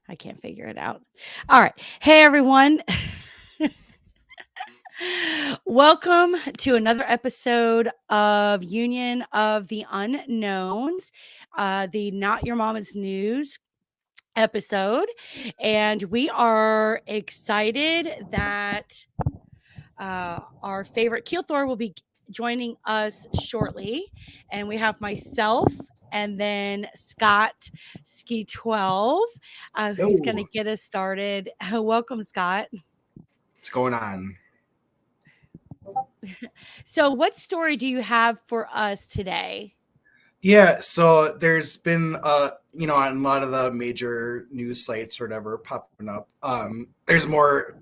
I can't figure it out. All right. Hey, everyone. Welcome to another episode of Union of the Unknowns, the Not Your Mama's News episode. And we are excited that our favorite Keel Thor will be joining us shortly. And we have myself and then Scott Ski 12, who's going to Yo, get us started. Welcome, Scott. what's going on? So, what story do you have for us today? Yeah, so there's been on a lot of the major news sites or whatever popping up. There's more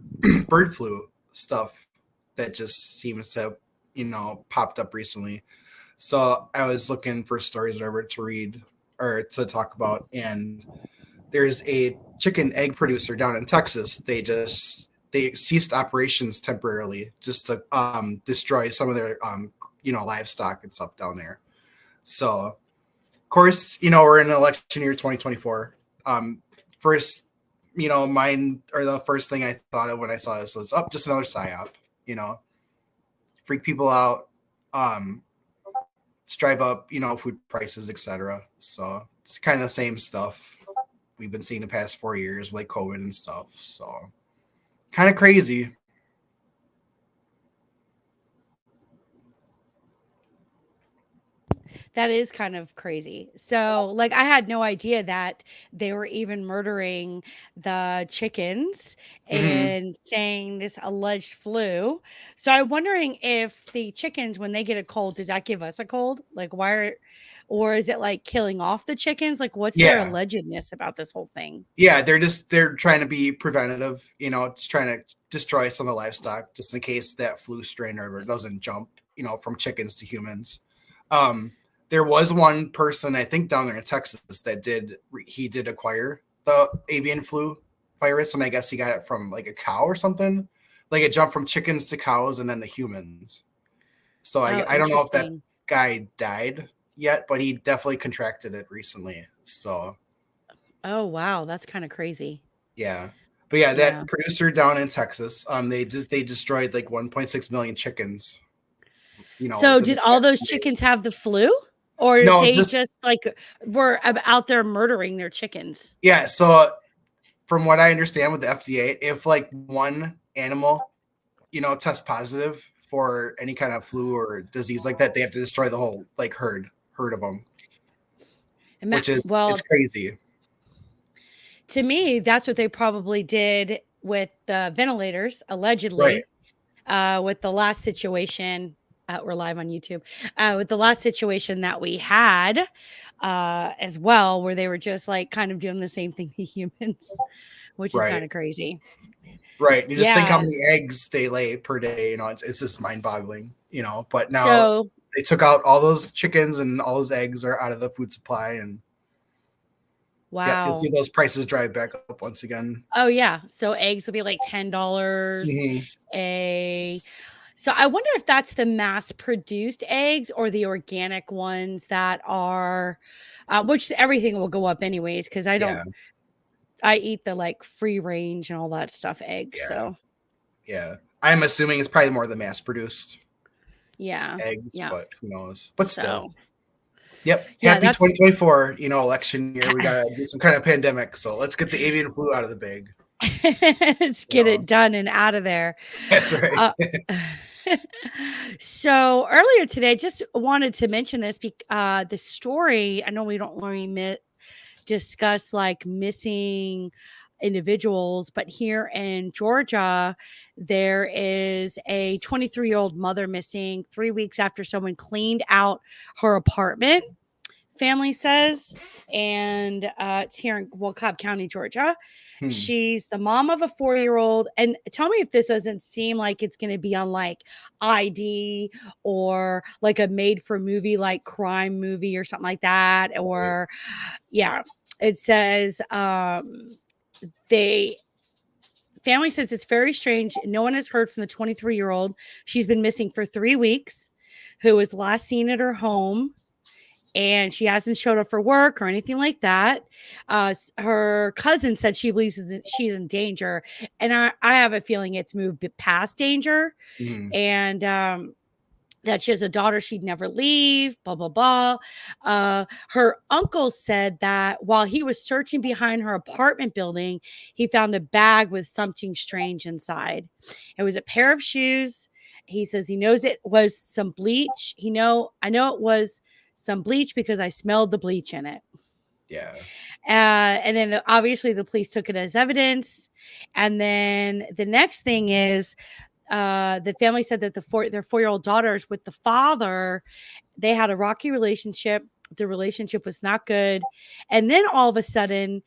bird flu stuff that just seems to have, popped up recently. So I was looking for stories or whatever to read or to talk about, and there's a chicken egg producer down in Texas. They ceased operations temporarily just to destroy some of their livestock and stuff down there. So, of course, we're in election year 2024. First, mine or the first thing I thought of when I saw this was, just another psy-op, freak people out, strive up, food prices, etc. So it's kind of the same stuff we've been seeing the past 4 years, like COVID and stuff. So kind of crazy. That is kind of crazy. So, like, I had no idea that they were even murdering the chickens Mm-hmm. and saying this alleged flu. So, I'm wondering if the chickens, when they get a cold, does that give us a cold? Like, or is it like killing off the chickens? Like, what's their Yeah. allegedness about this whole thing? Yeah, they're trying to be preventative, just trying to destroy some of the livestock just in case that flu strain or whatever doesn't jump, from chickens to humans. There was one person I think down there in Texas that did acquire the avian flu virus, and I guess he got it from like a cow or something. Like it jumped from chickens to cows and then to humans. So Oh, I don't know if that interesting. guy died yet, but he definitely contracted it recently. So Oh, wow. That's kind of crazy. yeah. But yeah, Yeah. that producer down in Texas, they destroyed like 1.6 million chickens, So, within did the all past those 2 days. chickens have the flu? Or No, they just just like were out there murdering their chickens? yeah. So from what I understand with the FDA, if like one animal, tests positive for any kind of flu or disease like that, they have to destroy the whole like herd of them, which is it's Well, crazy. to me, that's what they probably did with the ventilators, Right. allegedly, with the last situation. We're live on YouTube. With the last situation that we had as well, where they were just like kind of doing the same thing to humans, which is kind Right. of crazy. Right. You just think how Yeah. many eggs they lay per day, it's just mind boggling, but now So, they took out all those chickens and all those eggs are out of the food supply. And yep, you'll see wow. those prices drive back up once again. Oh, yeah. So eggs will be like $10 Hmm. a. So I wonder if that's the mass produced eggs or the organic ones that are, which everything will go up anyways, because Yeah. I eat the like free range and all that stuff eggs. Yeah. So Yeah. I'm assuming it's probably more the mass produced yeah. eggs, Yeah. but who knows? But still. So Yep. yeah, Happy that's 2024, election year. We gotta do some kind of pandemic. So let's get the avian flu out of the bag. let's get it done and out of there. That's right. Uh, so earlier today, just wanted to mention this. The story. I know we don't really discuss like missing individuals, but here in Georgia, there is a 23-year-old mother missing 3 weeks after someone cleaned out her apartment, family says. And it's here in Cobb County, Georgia. Hmm. She's the mom of a 4-year-old. And tell me if this doesn't seem like it's going to be on like ID or like a made for movie, like crime movie or something like that. Right. Or, yeah, it says they family says it's very strange. No one has heard from the 23-year-old. She's been missing for 3 weeks, who was last seen at her home. and she hasn't showed up for work or anything like that. Her cousin said she believes she's in danger, and I have a feeling it's moved past danger, and that she has a daughter she'd never leave, blah, blah, blah. Her uncle said that while he was searching behind her apartment building, he found a bag with something strange inside. It was a pair of shoes. He says he knows it was some bleach. I know it was some bleach because I smelled the bleach in it. Yeah. And then obviously the police took it as evidence. And then the next thing is, the family said that their 4-year-old daughters with the father, they had a rocky relationship. The relationship was not good. And then all of a sudden,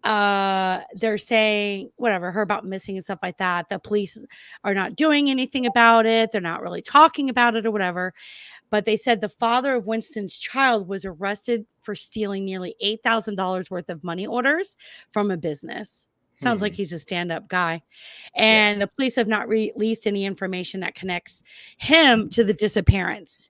they're saying whatever, her about missing and stuff like that. The police are not doing anything about it. They're not really talking about it or whatever. But they said the father of Winston's child was arrested for stealing nearly $8,000 worth of money orders from a business. Sounds like he's a stand-up guy. And the police have not released any information that connects him to the disappearance.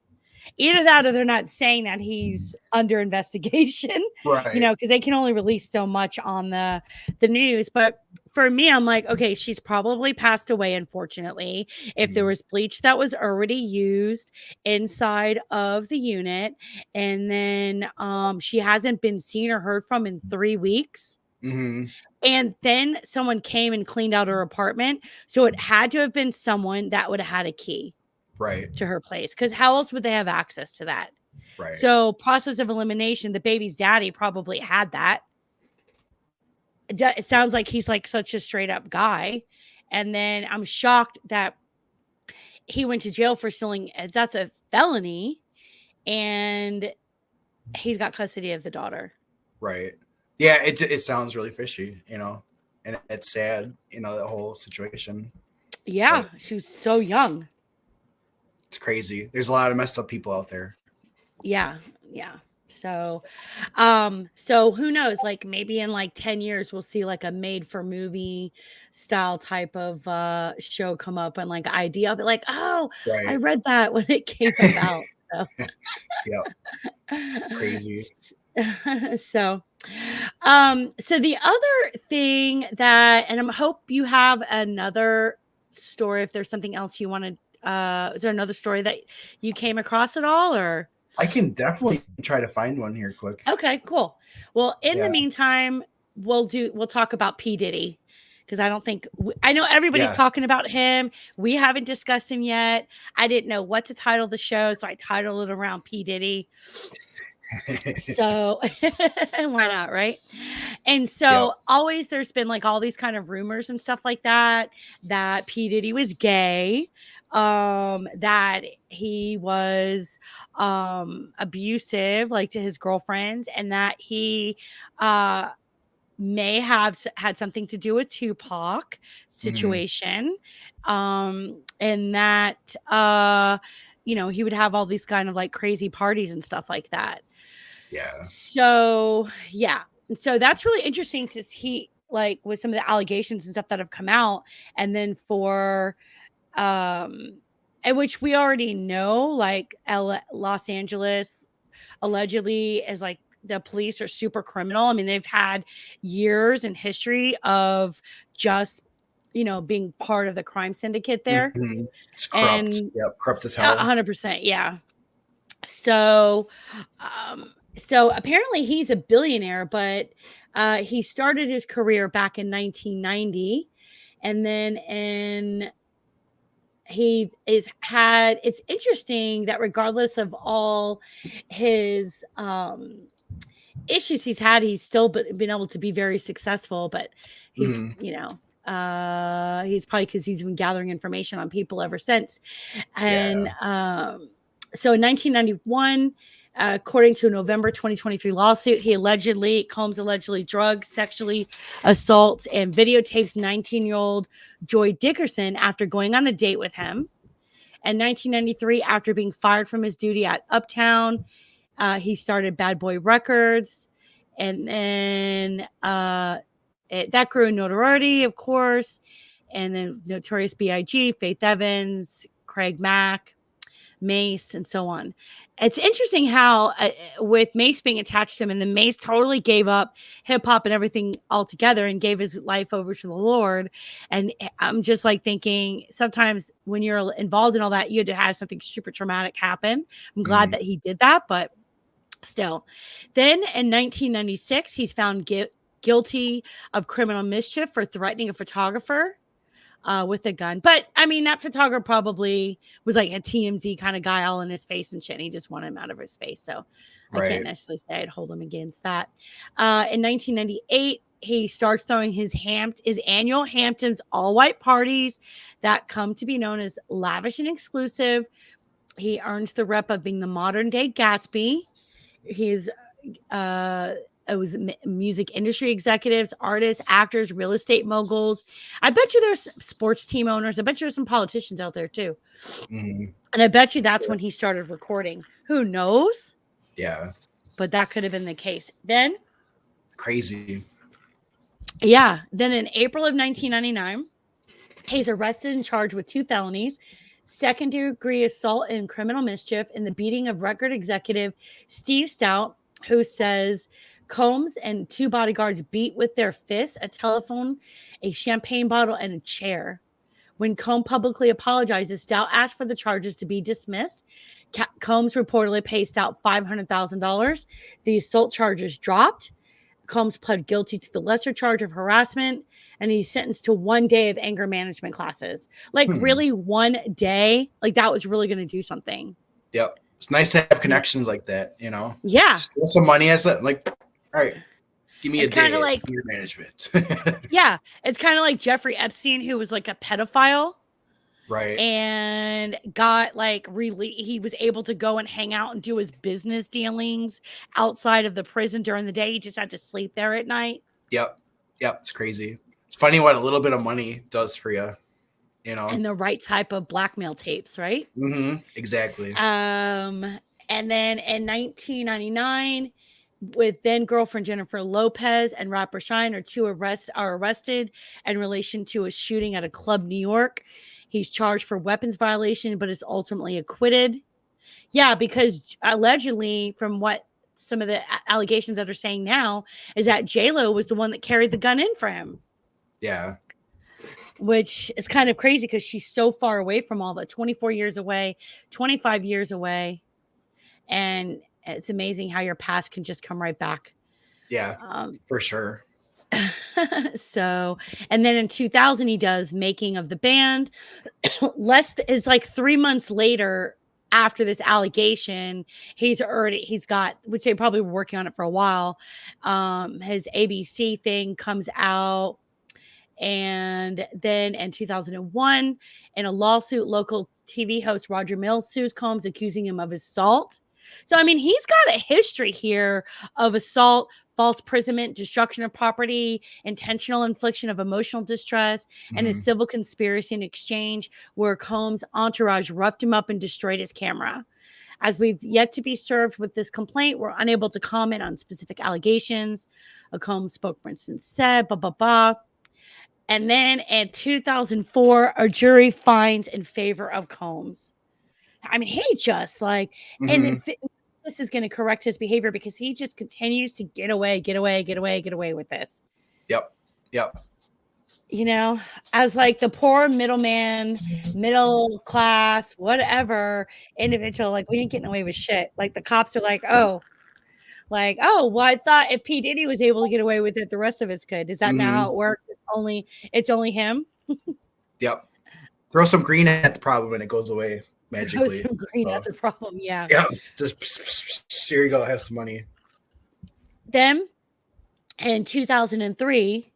Either that or they're not saying that he's under investigation, Right. because they can only release so much on the news. But for me, I'm like, okay, she's probably passed away, unfortunately. If there was bleach that was already used inside of the unit, and then she hasn't been seen or heard from in 3 weeks. And then someone came and cleaned out her apartment. So it had to have been someone that would have had a key to her place. Because how else would they have access to that? Right. So process of elimination, the baby's daddy probably had that. It sounds like he's like such a straight up guy. And then I'm shocked that he went to jail for stealing. That's a felony. And he's got custody of the daughter. Right. Yeah, it sounds really fishy, and it's sad, the whole situation. Yeah, she was so young. It's crazy. There's a lot of messed up people out there. Yeah. So who knows? Like maybe in like 10 years, we'll see like a made for movie style type of show come up and like idea. I'll be like, oh, I read that when it came about. So. Crazy. So the other thing that, and I hope you have another story, if there's something else you wanted, is there another story that you came across at all, or? I can definitely try to find one here quick. Okay, cool. Well, in the meantime, we'll talk about P Diddy, because I know everybody's talking about him. We haven't discussed him yet. I didn't know what to title the show, so I titled it around P Diddy. So why not, right? And so always there's been like all these kind of rumors and stuff like that P Diddy was gay, that he was abusive like to his girlfriends, and that he may have had something to do with Tupac situation, and that he would have all these kind of like crazy parties and stuff like that. So that's really interesting to see, like with some of the allegations and stuff that have come out, and then for and which we already know, like Los Angeles allegedly is like, the police are super criminal. I mean, they've had years in history of just being part of the crime syndicate there. It's corrupt. And corrupt as hell. 100%. Yeah. So apparently he's a billionaire, but he started his career back in 1990, and then it's interesting that regardless of all his issues he's had, he's still been able to be very successful. But he's he's probably because he's been gathering information on people ever since. And so in 1991, according to a November 2023 lawsuit, Combs allegedly drugs, sexually assaults, and videotapes 19-year-old Joy Dickerson after going on a date with him. In 1993, after being fired from his duty at Uptown, he started Bad Boy Records, and then that grew in notoriety, of course. And then Notorious B.I.G., Faith Evans, Craig Mack, Mace, and so on. It's interesting how with Mace being attached to him, and then Mace totally gave up hip hop and everything altogether and gave his life over to the Lord. And I'm just like thinking sometimes when you're involved in all that, you had to have something super traumatic happen. I'm glad that he did that, but still. Then in 1996, he's found guilty of criminal mischief for threatening a photographer with a gun. But I mean, that photographer probably was like a TMZ kind of guy all in his face and shit. And he just wanted him out of his face. So I can't necessarily say I'd hold him against that. In 1998, he starts throwing his annual Hamptons all-white parties that come to be known as lavish and exclusive. He earns the rep of being the modern-day Gatsby. He's it was music industry executives, artists, actors, real estate moguls. I bet you there's sports team owners. I bet you there's some politicians out there too. And I bet you that's when he started recording. Who knows? Yeah. But that could have been the case. Then crazy. Yeah. Then in April of 1999, he's arrested and charged with 2 felonies, second-degree assault and criminal mischief, and the beating of record executive Steve Stout, who says Combs and 2 bodyguards beat with their fists a telephone, a champagne bottle, and a chair. When Combs publicly apologizes, Stout asked for the charges to be dismissed. Combs reportedly paid Stout $500,000. The assault charges dropped. Combs pled guilty to the lesser charge of harassment, and he's sentenced to 1 day of anger management classes. Like, really, 1 day? Like, that was really going to do something. Yep. It's nice to have connections like that, you know? Yeah. Steal some money as that, like, all right, give me It's a day kinda like- of anger management. Yeah. It's kind of like Jeffrey Epstein, who was like a pedophile. Right. And got like he was able to go and hang out and do his business dealings outside of the prison during the day. He just had to sleep there at night. Yep. It's crazy. It's funny what a little bit of money does for you, you know? And the right type of blackmail tapes, right? Exactly. And then in 1999, with then girlfriend Jennifer Lopez and rapper Shine are arrested in relation to a shooting at a club, New York. He's charged for weapons violation, but is ultimately acquitted. Yeah, because allegedly, from what some of the allegations that are saying now, is that J-Lo was the one that carried the gun in for him. Yeah. Which is kind of crazy because she's so far away from all that, 24 years away, 25 years away. And it's amazing how your past can just come right back. Yeah, for sure. So, and then in 2000, he does Making of the Band. Is like 3 months later after this allegation, he's got, which they probably were working on it for a while. His ABC thing comes out. And then in 2001, in a lawsuit, local TV host Roger Mills sues Combs, accusing him of assault. So, I mean, he's got a history here of assault, false imprisonment, destruction of property, intentional infliction of emotional distress, and a civil conspiracy in exchange where Combs' entourage roughed him up and destroyed his camera. As we've yet to be served with this complaint, we're unable to comment on specific allegations. A Combs spokesperson said, blah, blah, blah. And then in 2004, a jury finds in favor of Combs. I mean, he just like, and this is going to correct his behavior because he just continues to get away with this. Yep. You know, as like the poor middleman, middle class, whatever individual, like we ain't getting away with shit. Like the cops are like, oh, well, I thought if P Diddy was able to get away with it, the rest of us could. Is that not how it works? It's only him. Yep. Throw some green at the problem and it goes away magically. Throw some green at the problem. Yeah. Yeah. Just here you go. Have some money. Then in 2003,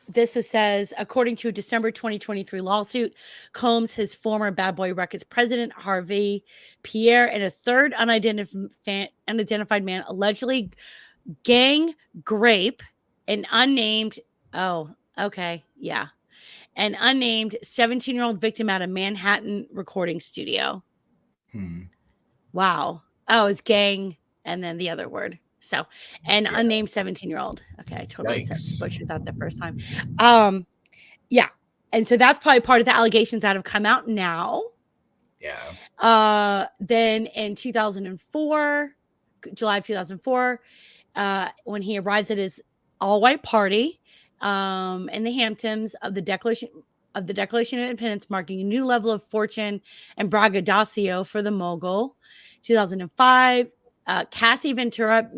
this says, according to a December 2023 lawsuit, Combs, his former Bad Boy Records president, Harvey Pierre, and a third unidentified man allegedly gang grape an unnamed, an unnamed 17-year-old victim at a Manhattan recording studio. Wow. Oh, it's gang and then the other word. So, an unnamed 17-year-old. Okay, I totally butchered that the first time. Yeah. And so that's probably part of the allegations that have come out now. Yeah. Then in 2004, July of 2004, when he arrives at his all-white party in the Hamptons of the Declaration of Independence, marking a new level of fortune and braggadocio for the mogul. 2005, Cassie Ventura,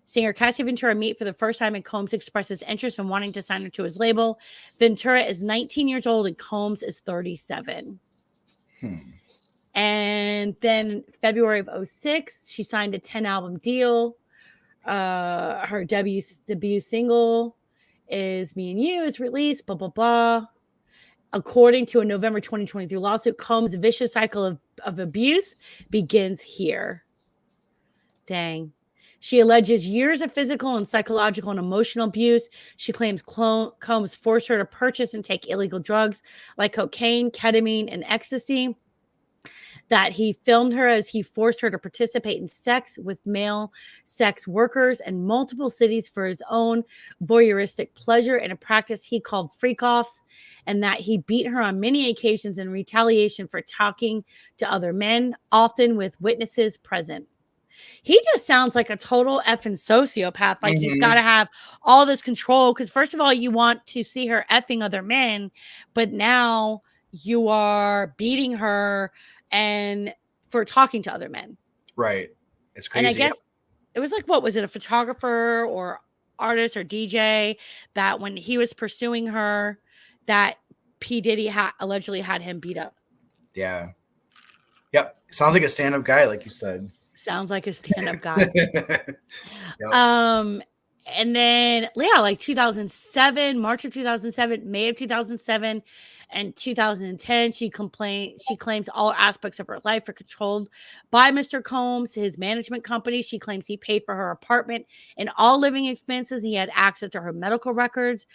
singer Cassie Ventura, meet for the first time, and Combs expresses interest in wanting to sign her to his label. Ventura is 19 years old and Combs is 37. And then February of 2006, she signed a 10-album deal. Her debut single is Me and You is released, blah, blah, blah. According to a November 2023 lawsuit, Combs' vicious cycle of abuse begins here. Dang. She alleges years of physical and psychological and emotional abuse. She claims Combs forced her to purchase and take illegal drugs like cocaine, ketamine, and ecstasy. That he filmed her as he forced her to participate in sex with male sex workers in multiple cities for his own voyeuristic pleasure, in a practice he called freak-offs, and that he beat her on many occasions in retaliation for talking to other men, often with witnesses present. He just sounds like a total effing sociopath. Like he's got to have all this control, because first of all, you want to see her effing other men, but now you are beating her and for talking to other men. Right. It's crazy. And I guess it was like, what was it, a photographer or artist or DJ that when he was pursuing her, that P Diddy allegedly had him beat up. Yeah. Yep. Sounds like a stand-up guy, like you said. Sounds like a stand-up guy. Yep. And then, yeah, like 2007, March of 2007, May of 2007, and 2010, she claims all aspects of her life are controlled by Mr. Combs, his management company. She claims he paid for her apartment and all living expenses. He had access to her medical records.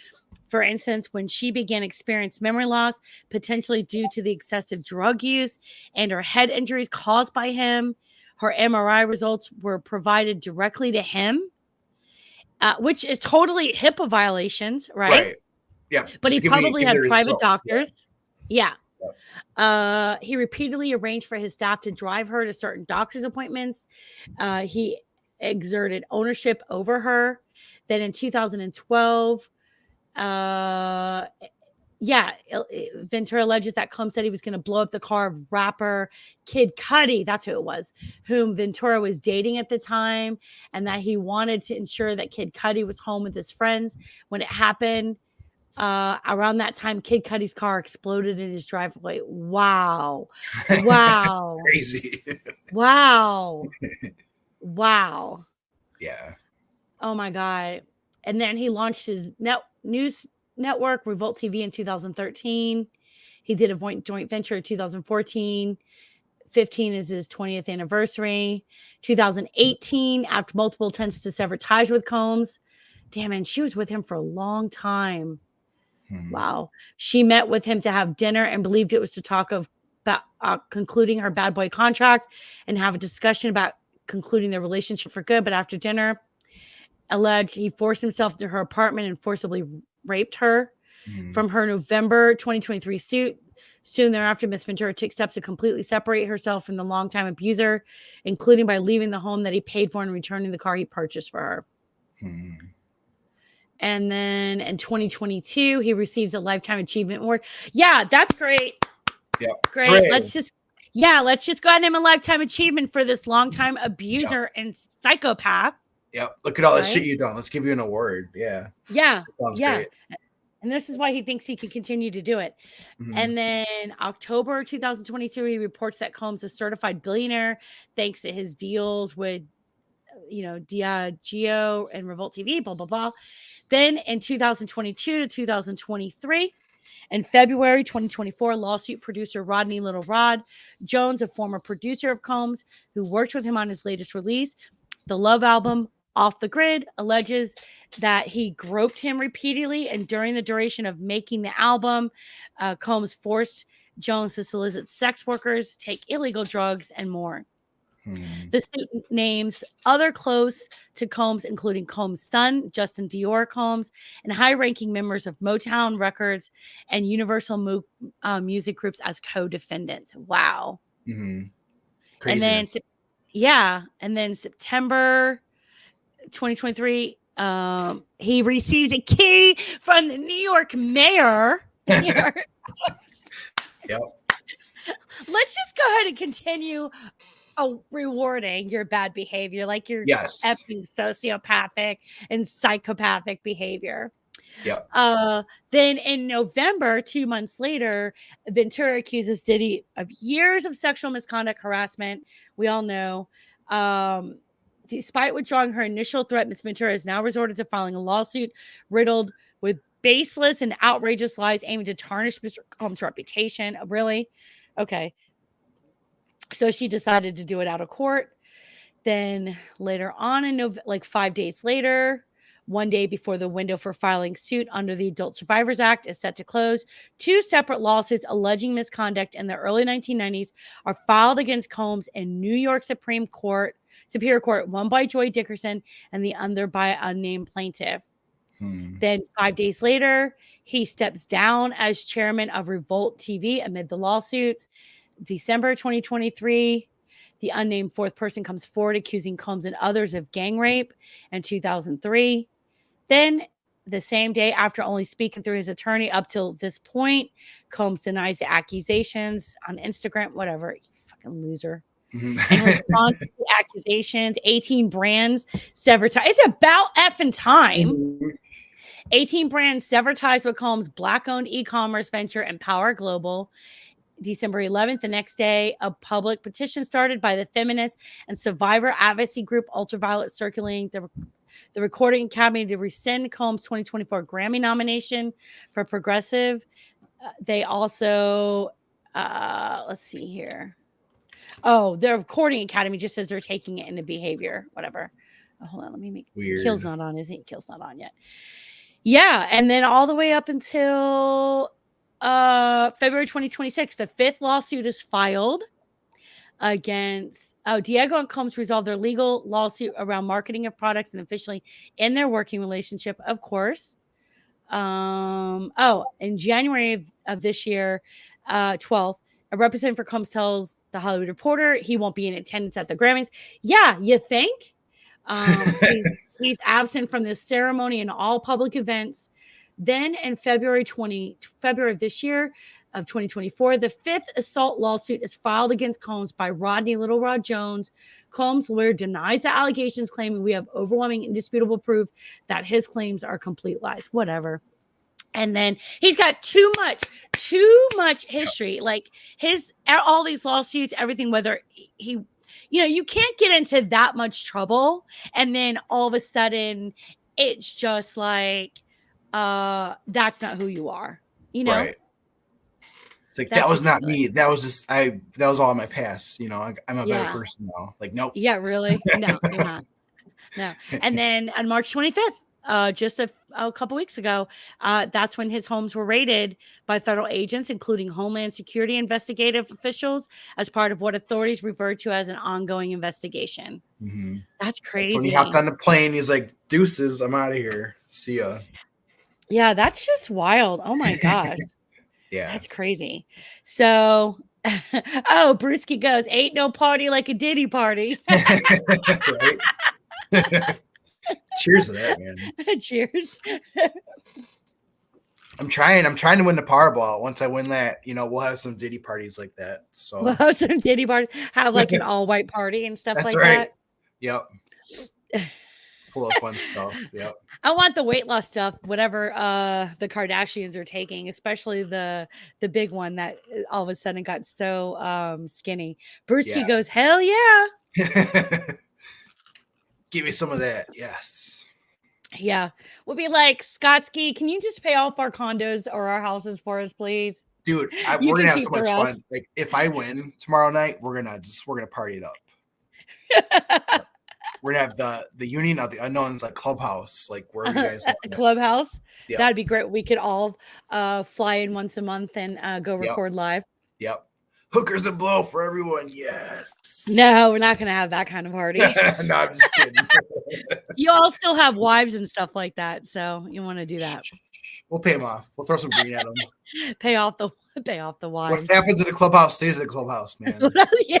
For instance, when she began experiencing memory loss, potentially due to the excessive drug use and her head injuries caused by him, her MRI results were provided directly to him. Which is totally HIPAA violations, right? Right. Yeah. But he probably had private doctors. Yeah. He repeatedly arranged for his staff to drive her to certain doctor's appointments. He exerted ownership over her. Then in 2012, Ventura alleges that Combs said he was going to blow up the car of rapper Kid Cudi, that's who it was, whom Ventura was dating at the time, and that he wanted to ensure that Kid Cudi was home with his friends when it happened. Around that time, Kid Cudi's car exploded in his driveway. Wow. Crazy. Wow. Yeah. Oh my God. And then he launched his news network, Revolt TV, in 2013. He did a joint venture in 2014. 15 is his 20th anniversary. 2018, after multiple attempts to sever ties with Combs. Damn, and she was with him for a long time. Wow. She met with him to have dinner and believed it was to talk about concluding her bad boy contract and have a discussion about concluding their relationship for good. But after dinner, alleged he forced himself into her apartment and forcibly raped her. From her November 2023 suit. Soon thereafter, Miss Ventura took steps to completely separate herself from the longtime abuser, including by leaving the home that he paid for and returning the car he purchased for her. And then in 2022, he receives a Lifetime Achievement Award. Yeah, that's great. Yeah, great. Hooray. Let's just go ahead and give him a Lifetime Achievement for this longtime abuser and psychopath. Yep. Look at all this shit you've done. Let's give you an award. Yeah. Yeah. Great. And this is why he thinks he can continue to do it. And then October 2022, he reports that Combs is a certified billionaire thanks to his deals with, Diageo and Revolt TV, blah, blah, blah. Then in 2022 to 2023, in February 2024, lawsuit producer Rodney Little Rod Jones, a former producer of Combs who worked with him on his latest release, the Love album, Off the Grid, alleges that he groped him repeatedly, and during the duration of making the album, Combs forced Jones to solicit sex workers, take illegal drugs, and more. The suit names other close to Combs, including Combs' son, Justin Dior Combs, and high-ranking members of Motown Records and Universal Music Groups as co-defendants. Wow. Mm-hmm. And then, and then September 2023, he receives a key from the New York mayor. Yep. Let's just go ahead and continue rewarding your bad behavior, like your effing sociopathic and psychopathic behavior. Then in November, 2 months later, Ventura accuses Diddy of years of sexual misconduct, harassment. We all know. Despite withdrawing her initial threat, Ms. Ventura has now resorted to filing a lawsuit riddled with baseless and outrageous lies aiming to tarnish Mr. Combs' reputation. Really? Okay. So she decided to do it out of court. Then later on, like 5 days later, one day before the window for filing suit under the Adult Survivors Act is set to close, 2 separate lawsuits alleging misconduct in the early 1990s are filed against Combs in New York Superior Court, one by Joy Dickerson and the other by an unnamed plaintiff. Then 5 days later, he steps down as chairman of Revolt TV amid the lawsuits. December 2023, the unnamed fourth person comes forward accusing Combs and others of gang rape in 2003. Then the same day, after only speaking through his attorney up till this point, Combs denies the accusations on Instagram, whatever, you fucking loser. In response to the accusations, 18 brands sever ties. It's about effing time. 18 brands sever ties with Combs' black-owned e-commerce venture Empower Global. December 11th, the next day, a public petition started by the feminist and survivor advocacy group Ultraviolet circulating the Recording Academy to rescind Combs' 2024 Grammy nomination for Progressive. They also, let's see here. Oh, the Recording Academy just says they're taking it into behavior, whatever. Oh, hold on, let me make weird. Kill's not on, is it? Kill's not on yet. Yeah, and then all the way up until February 2026, the 5th lawsuit is filed against Diego and Combs resolved their legal lawsuit around marketing of products and officially in their working relationship, of course. In January of this year, 12th, a representative for Combs tells the Hollywood Reporter he won't be in attendance at the Grammys. Yeah, you think? He's absent from this ceremony and all public events. Then in February of this year of 2024, the 5th assault lawsuit is filed against Combs by Rodney Little Rod Jones. Combs' lawyer denies the allegations, claiming we have overwhelming indisputable proof that his claims are complete lies. Whatever. And then he's got too much history. Like all these lawsuits, everything, whether he you can't get into that much trouble. And then all of a sudden it's just like, that's not who you are, Right. It's like, that was not me. That was just, that was all in my past. I'm a better person now. Like, nope. Yeah, really? No, you're not. No. And then on March 25th, just a couple weeks ago, that's when his homes were raided by federal agents, including Homeland Security investigative officials, as part of what authorities referred to as an ongoing investigation. Mm-hmm. That's crazy. So when he hopped on the plane, he's like, deuces, I'm out of here. See ya. Yeah, that's just wild. Oh my gosh. Yeah. That's crazy. So, Brewski goes, ain't no party like a Diddy party. Right? Cheers to that, man. Cheers. I'm trying to win the Powerball. Once I win that, we'll have some Diddy parties like that. So we'll have some Diddy parties, have like an all-white party and stuff. That's like right. That. Yep. Full of fun stuff. Yep. I want the weight loss stuff, whatever the Kardashians are taking, especially the big one that all of a sudden got so skinny. Brewski goes, hell yeah. Give me some of that. Yes. Yeah. We'll be like, Scottski, can you just pay off our condos or our houses for us, please? Dude, we're gonna have so much fun. Like, if I win tomorrow night, we're gonna party it up. We're gonna have the Union of the Unknowns, like Clubhouse, like where you guys Clubhouse. Yep. That'd be great. We could all fly in once a month and go record live. Yep. Hookers and blow for everyone. Yes. No, we're not going to have that kind of party. No, I'm just kidding. You all still have wives and stuff like that, so you want to do that. We'll pay them off. We'll throw some green at them. Pay off the What wives. happens in the clubhouse stays in the clubhouse, man. Yeah.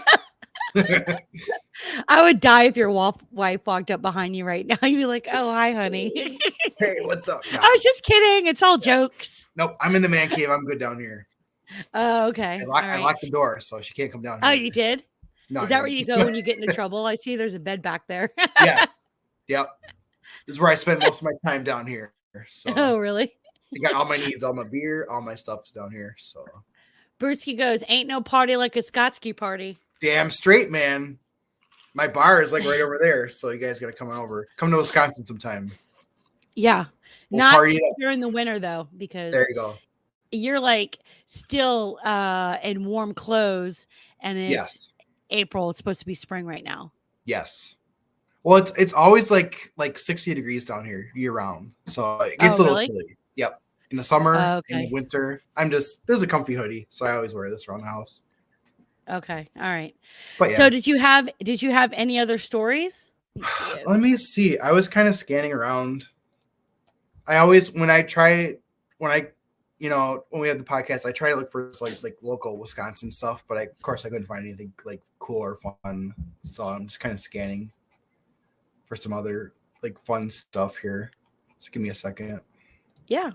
I would die if your wife walked up behind you right now. You'd be like, "Oh, hi, honey." Hey, what's up? No. I was just kidding. It's all jokes. Nope, I'm in the man cave. I'm good down here. Oh, okay. I locked the door, so she can't come down Oh, here. you did? No, Is that where you go when you get into trouble? I see there's a bed back there. Yes. Yep. This is where I spend most of my time down here. So Oh, really? I got all my needs, all my beer, all my stuff's down here. So Brewski goes, ain't no party like a Scottski party. damn straight, man. My bar is like right over there, so you guys gotta come over. Come to Wisconsin sometime. Yeah. We'll Not party during the winter though, because there you go. You're like still in warm clothes, and it's April. It's supposed to be spring right now. Yes. Well, it's always like 60 degrees down here year round, so it gets a little chilly. Yep. In the summer, in the winter, there's a comfy hoodie, so I always wear this around the house. Okay, all right. But yeah. So did you have any other stories? Let me see. I was kind of scanning around. I always when we have the podcast, I try to look for like local Wisconsin stuff, but of course I couldn't find anything like cool or fun. So I'm just kind of scanning for some other like fun stuff here. So give me a second. Yeah.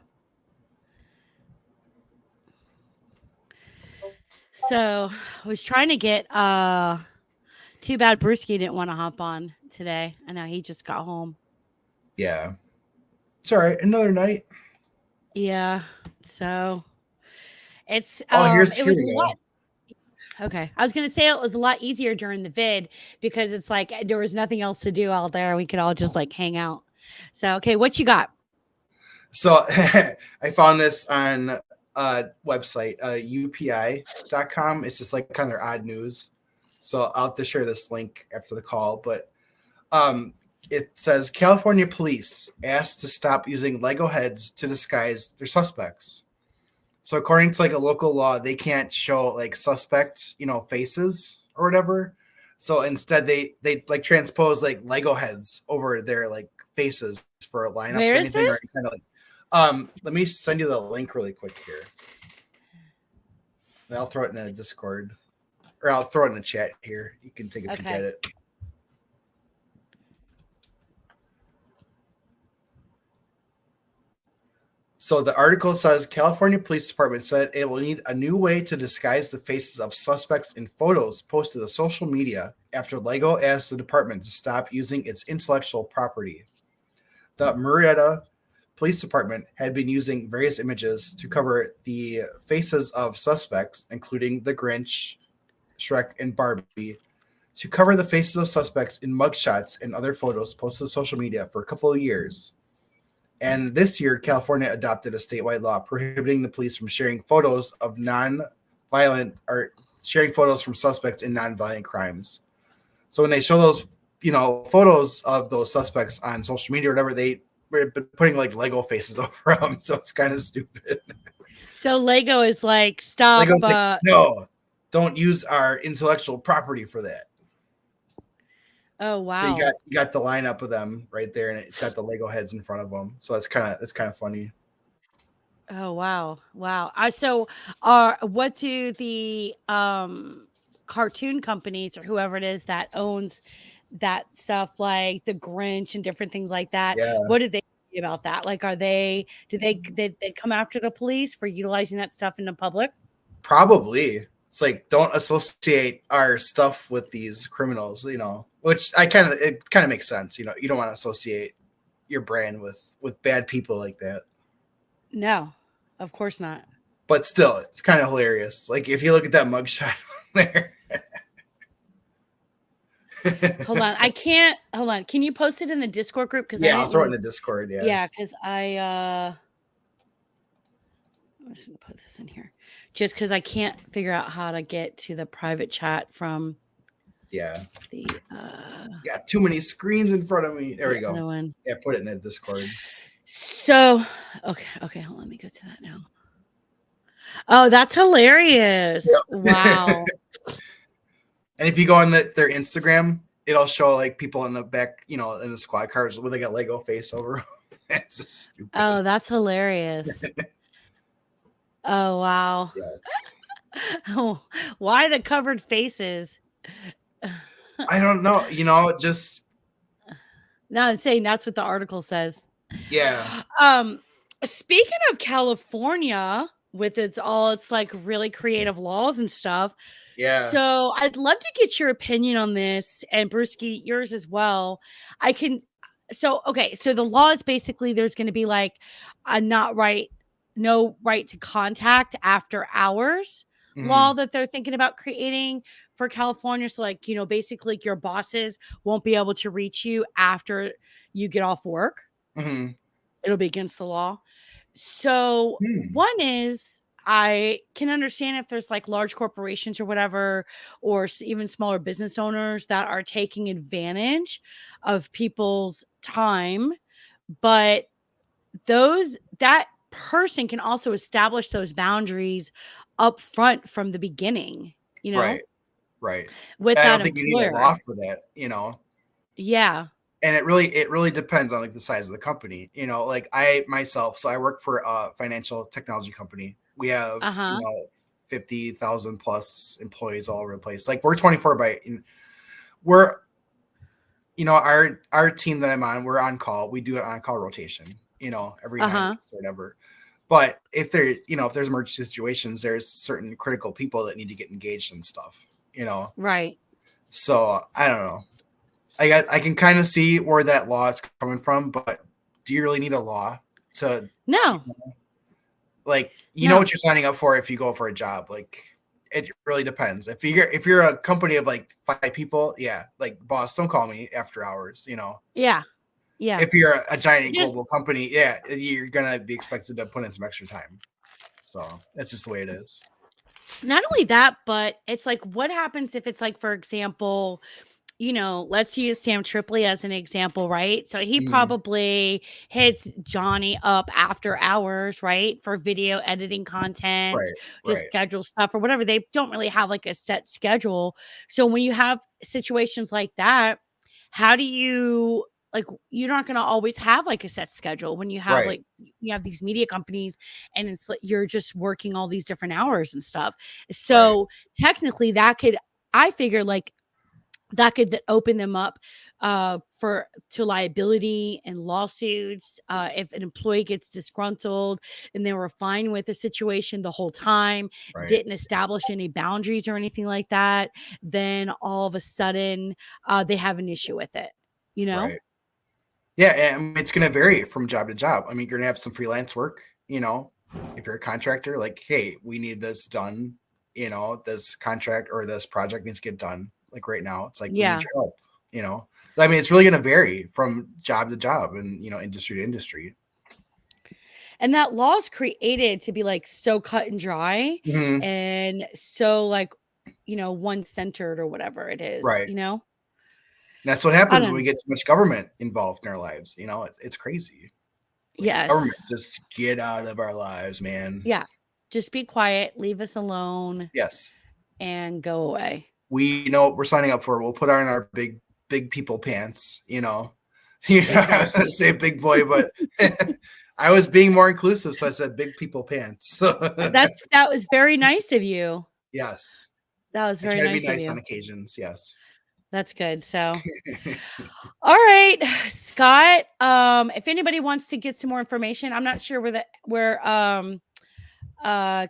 So I was trying to get too bad Brewski didn't want to hop on today. I know he just got home. Yeah. It's all right. Another night. Yeah. So it's it was a lot. Okay. I was gonna say it was a lot easier during the vid because it's like there was nothing else to do out there. We could all just like hang out. So okay, what you got? So I found this on website, upi.com. It's just like kind of odd news. So I'll have to share this link after the call. But it says California police asked to stop using Lego heads to disguise their suspects. So according to like a local law, they can't show like suspect, faces or whatever. So instead they like transpose like Lego heads over their like faces for a lineup or anything. Or kind of like let me send you the link really quick here. And I'll throw it in a Discord. Or I'll throw it in the chat here. You can take a peek at it. So the article says California Police Department said it will need a new way to disguise the faces of suspects in photos posted to social media after Lego asked the department to stop using its intellectual property. The Murrieta Police Department had been using various images to cover the faces of suspects, including the Grinch, Shrek, and Barbie, to cover the faces of suspects in mugshots and other photos posted to social media for a couple of years. And this year, California adopted a statewide law prohibiting the police from sharing photos of non-violent or sharing photos from suspects in non-violent crimes. So when they show those, photos of those suspects on social media or whatever, they were putting like Lego faces over them. So it's kind of stupid. So Lego is like, stop. Lego's like, no, don't use our intellectual property for that. Oh wow! So you got the lineup of them right there, and it's got the Lego heads in front of them. So it's kind of funny. Oh wow! So, what do the cartoon companies or whoever it is that owns that stuff, like the Grinch and different things like that? Yeah. What did they say about that? Like, do they come after the police for utilizing that stuff in the public? Probably. It's like, don't associate our stuff with these criminals, which it kind of makes sense. You don't want to associate your brand with bad people like that. No, of course not. But still, it's kind of hilarious. Like if you look at that mugshot there. Hold on. Can you post it in the Discord group? I'll throw it in the Discord. Yeah. Yeah, because I'm just gonna put this in here. Just because I can't figure out how to get to the private chat from the got too many screens in front of me. There we go. One. Yeah, put it in the Discord. So okay, hold on, let me go to that now. Oh, that's hilarious. Wow. And if you go on their Instagram, it'll show like people in the back, you know, in the squad cars where they got Lego face over. It's just stupid. Oh, that's hilarious. Oh, wow. Yes. Oh, why the covered faces? I don't know. You know, just No, I'm saying that's what the article says. yeah. Um, Speaking of California, with its like really creative laws and stuff. Yeah. So I'd love to get your opinion on this, and Brewski, yours as well. I can. So okay, so the law is basically there's going to be like a no right to contact after hours law Mhm. that they're thinking about creating for California. So like basically like your bosses won't be able to reach you after you get off work. Mhm. It'll be against the law. So Hmm. one is I can understand if there's like large corporations or whatever, or even smaller business owners that are taking advantage of people's time, but that person can also establish those boundaries up front from the beginning, Right. Right. with I that don't think you need a employer. law for that, you know. Yeah. And it really depends on like the size of the company, you know. Like I myself, so I work for a financial technology company. We have, you Uh-huh. know, 50,000 plus employees all over the place. Like we're 24 by we're, you know, our team that I'm on, we're on call. We do it on call rotation, you know, every 9 Uh-huh. weeks or whatever. But if there, you know, if there's emergency situations, there's certain critical people that need to get engaged and stuff, you know. Right. So I don't know. I can kind of see where that law is coming from, but do you really need a law to, you No. know, like, you know No. what you're signing up for if you go for a job? Like it really depends. If you're a company of like 5 people, yeah, like boss, don't call me after hours, you know. Yeah. Yeah. If you're a giant Just global company, yeah, you're gonna be expected to put in some extra time. So that's just the way it is. not only that, but it's like, what happens if it's like, for example, let's use Sam Tripoli as an example, right? So he Mhm. probably hits Johnny up after hours, right? For video editing content, Right, to right, schedule stuff or whatever. They don't really have like a set schedule. So when you have situations like that, how do you like you're not going to always have like a set schedule when right, you have these media companies, and it's like you're just working all these different hours and stuff. right, So technically that could, I figure, like that could open them up for to liability and lawsuits if an employee gets disgruntled and they were fine with the situation the whole time, right, didn't establish any boundaries or anything like that, then all of a sudden they have an issue with it, you know? right. Yeah, and it's going to vary from job to job. I mean, you're going to have some freelance work, you know, if you're a contractor, like, hey, we need this done, you know, this contract or this project needs to get done. Like right now, it's like, we need Yeah. your help, you know. I mean, it's really going to vary from job to job and, you know, industry to industry. And that law is created to be like so cut and dry Hmm. and so like, one centered or whatever it is, Right. And that's what I happens when we don't. get too much government involved in our lives. You know, it's crazy. Like government, Yes. just get out of our lives, man. Yeah. Just be quiet, leave us alone, Yes. and go away. We know what we're signing up for. We'll put on our big people pants, you know. You know, I was gonna Exactly. say big boy, but I was being more inclusive, so I said big people pants. That was very nice of you. Yes. That was I very try to be nice of nice on you. occasions, yes. That's good. So, all right, Scott. If anybody wants to get some more information, I'm not sure where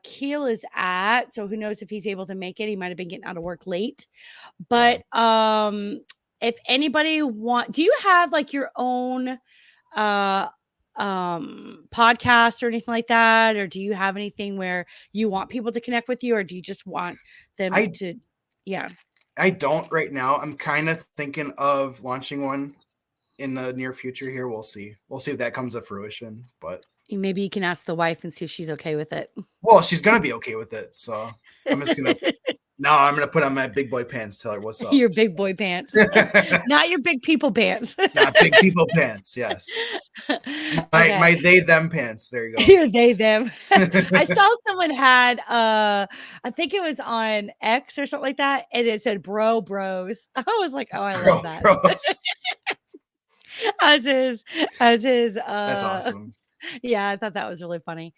Keel is at, so who knows if he's able to make it. He might have been getting out of work late. Yeah. But if anybody do you have like your own uh podcast or anything like that, or do you have anything where you want people to connect with you, or do you just want them I to yeah, I don't right now. I'm kind of thinking of launching one in the near future here. We'll see. We'll see if that comes to fruition. But maybe you can ask the wife and see if she's okay with it. well, she's gonna be okay with it. So I'm just gonna No, I'm gonna put on my big boy pants. Tell her what's up. Your big boy pants, not your big people pants. Not big people pants. Yes. Okay. My they them pants. There you go. Your they them. I saw someone had I think it was on X or something like that, and it said bros. I was like, oh, I love that. Bros. as his That's awesome. Yeah, I thought that was really funny.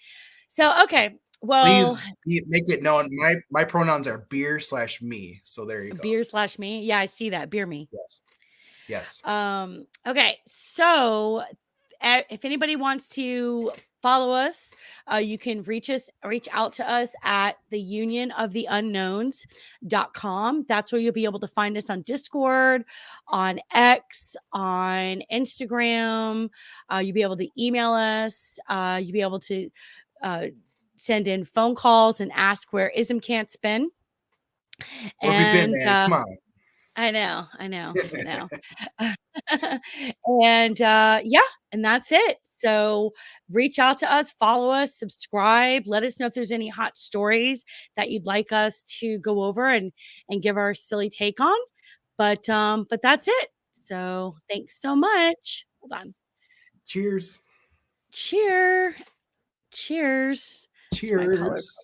So okay, well, please make it known my pronouns are beer/me. So there you go. beer/me. Yeah, I see that. Beer me. Yes. Okay, so if anybody wants to follow us, you can reach out to us at the unionoftheunknowns.com. That's where you'll be able to find us on Discord, on X, on Instagram. You'll be able to email us. You'll be able to send in phone calls and ask where Ism can't spin. Where we been, man? Come on. I know. And yeah, and that's it. So reach out to us, follow us, subscribe, let us know if there's any hot stories that you'd like us to go over and give our silly take on. But that's it. So thanks so much. Hold on. Cheers. Cheers. Cheers.